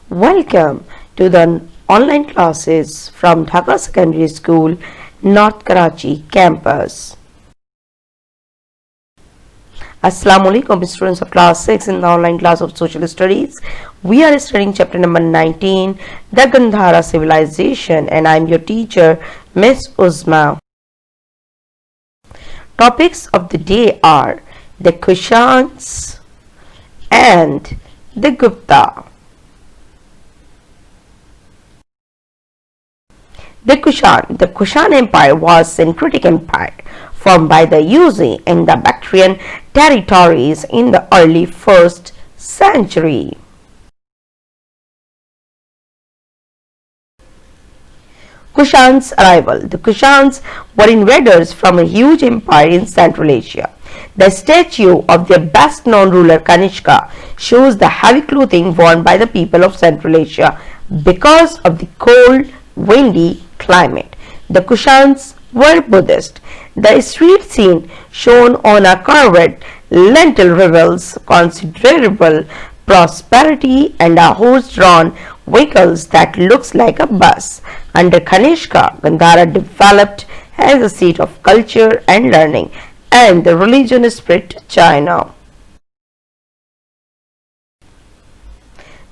Welcome to the online classes from Dhaka Secondary School, North Karachi campus. Assalamu alaikum students of class 6 in the online class of social studies. We are studying chapter number 19, the Gandhara civilization, and I am your teacher Miss Uzma. Topics of the day are the Kushans and the Gupta. The Kushan Empire was a syncretic empire formed by the Yuezhi in the Bactrian territories in the early 1st century. Kushan's arrival. The Kushans were invaders from a huge empire in Central Asia. The statue of their best known ruler Kanishka shows the heavy clothing worn by the people of Central Asia because of the cold, windy climate. The Kushans were Buddhist. The street scene shown on a carved lintel reveals considerable prosperity and a horse-drawn vehicles that looks like a bus. Under Kanishka, Gandhara developed as a seat of culture and learning, and the religion spread to China.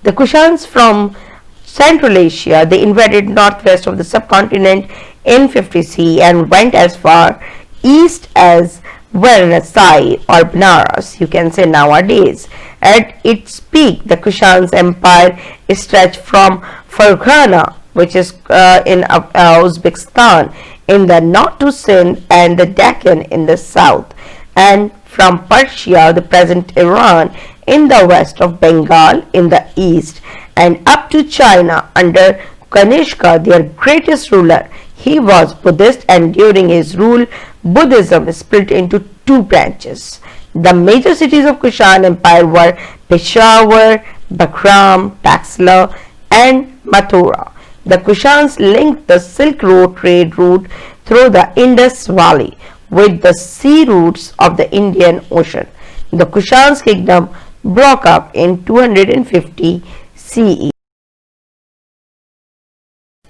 The Kushans from Central Asia, they invaded northwest of the subcontinent in 50 CE and went as far east as Varanasi or Benares, you can say nowadays. At its peak, the Kushans empire stretched from Farghana, which is in Uzbekistan, in the north to Sindh and the Deccan in the south, and from Persia, the present Iran, in the west of Bengal in the east, and up to China under Kanishka, their greatest ruler. He was Buddhist, and during his rule, Buddhism split into two branches. The major cities of Kushan Empire were Peshawar, Bakram, Taxila, and Mathura. The Kushans linked the Silk Road trade route through the Indus Valley with the sea routes of the Indian Ocean. The Kushans kingdom broke up in 250 CE.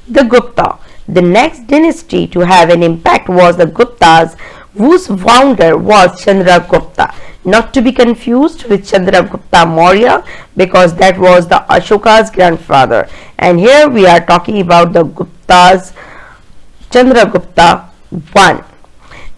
The Gupta. The next dynasty to have an impact was the Guptas, whose founder was Chandragupta, not to be confused with Chandragupta Maurya, because that was the Ashoka's grandfather. And here we are talking about the Guptas, Chandragupta I.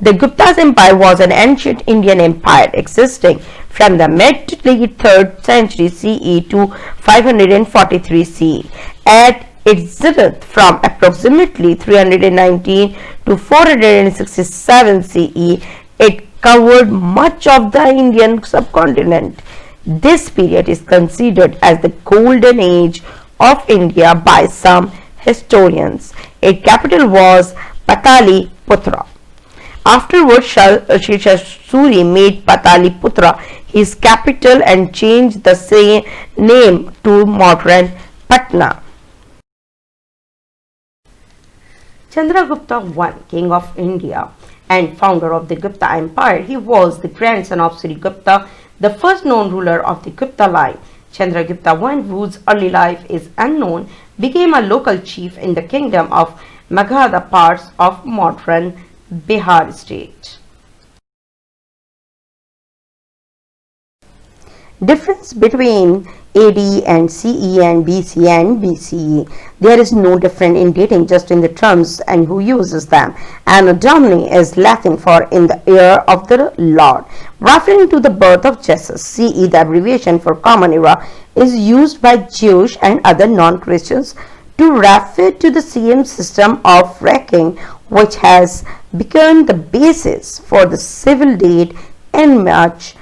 The Gupta's empire was an ancient Indian empire existing from the mid to late 3rd century CE to 543 CE. At its zenith from approximately 319 to 467 CE, it covered much of the Indian subcontinent. This period is considered as the golden age of India by some historians. Its capital was Pataliputra. Afterwards, Sheshasuri made Pataliputra his capital and changed the same name to modern Patna. Chandragupta I, king of India and founder of the Gupta Empire, he was the grandson of Sri Gupta, the first known ruler of the Gupta line. Chandragupta I, whose early life is unknown, became a local chief in the kingdom of Magadha, parts of modern Bihar state. Difference between AD and CE and BC and BCE. There is no difference in dating, just in the terms and who uses them. Anno Domini is Latin for in the year of the Lord, referring to the birth of Jesus. CE, the abbreviation for Common Era, is used by Jewish and other non-Christians to refer to the same system of reckoning which has become the basis for the civil date in much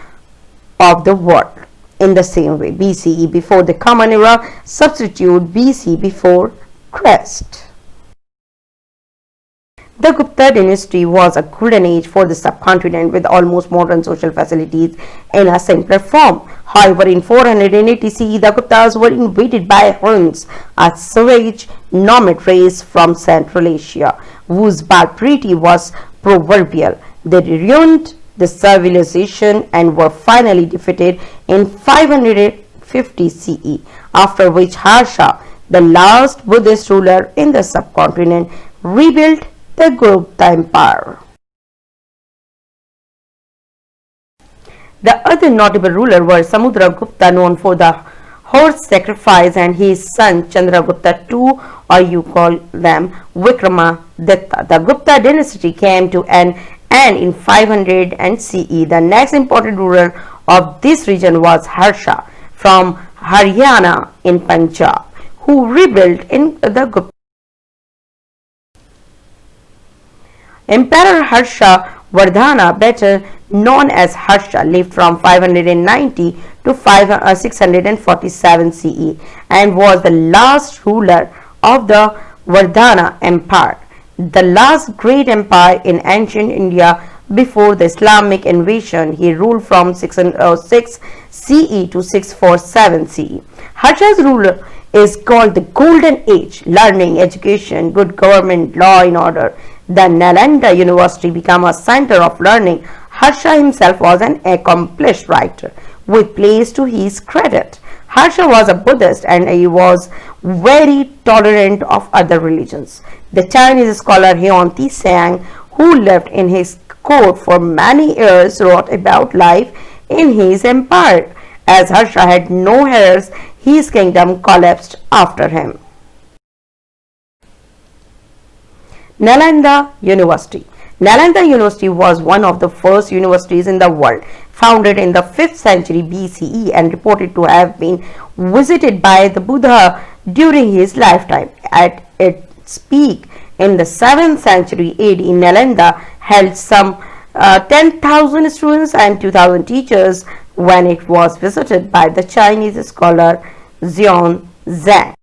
of the world. In the same way, BCE before the Common Era, substitute BC before Christ. The Gupta dynasty was a golden age for the subcontinent with almost modern social facilities in a simpler form. However, in 480 CE, the Guptas were invaded by Huns, a savage nomad race from Central Asia, whose barbarity was proverbial. They ruined the civilization and were finally defeated in 500 50 CE, after which Harsha, the last Buddhist ruler in the subcontinent, rebuilt the Gupta Empire. The other notable ruler was Samudragupta, known for the horse sacrifice, and his son Chandragupta II, or you call them Vikramaditya. The Gupta dynasty came to an end in 500 CE. The next important ruler of this region was Harsha from Haryana in Punjab, who rebuilt in the Gupta. Emperor Harsha Vardhana, better known as Harsha, lived from 590 to 647 CE and was the last ruler of the Vardhana Empire, the last great empire in ancient India before the Islamic invasion. He ruled from 606 CE to 647 CE. Harsha's rule is called the Golden Age: learning, education, good government, law and order. The Nalanda University became a center of learning. Harsha himself was an accomplished writer with plays to his credit. Harsha was a Buddhist and he was very tolerant of other religions. The Chinese scholar Huan Tsang, who lived in his court for many years, wrote about life in his empire. As Harsha had no heirs, his kingdom collapsed after him. Nalanda University. Nalanda University was one of the first universities in the world, founded in the 5th century BCE and reported to have been visited by the Buddha during his lifetime. At its peak in the 7th century AD, Nalanda held some 10,000 students and 2,000 teachers when it was visited by the Chinese scholar Xuan Zang.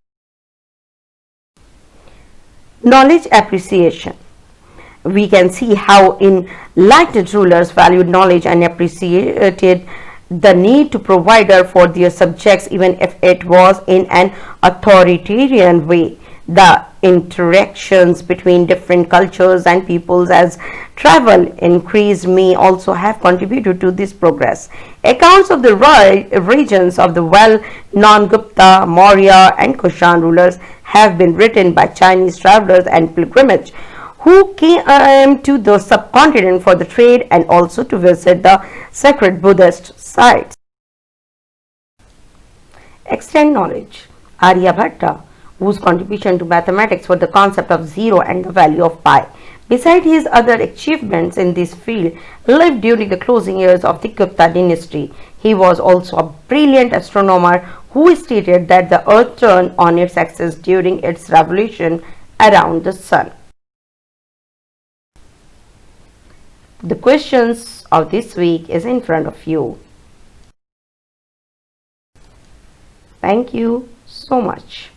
Knowledge appreciation. We can see how enlightened rulers valued knowledge and appreciated the need to provide for their subjects, even if it was in an authoritarian way. The interactions between different cultures and peoples as travel increased may also have contributed to this progress. Accounts of the regions of the well-known Gupta, Maurya and Kushan rulers have been written by Chinese travelers and pilgrims who came to the subcontinent for the trade and also to visit the sacred Buddhist sites. Extend knowledge. Aryabhatta, whose contribution to mathematics was the concept of zero and the value of pi, besides his other achievements in this field, lived during the closing years of the Gupta dynasty. He was also a brilliant astronomer who stated that the earth turned on its axis during its revolution around the sun. The questions of this week is in front of you. Thank you so much.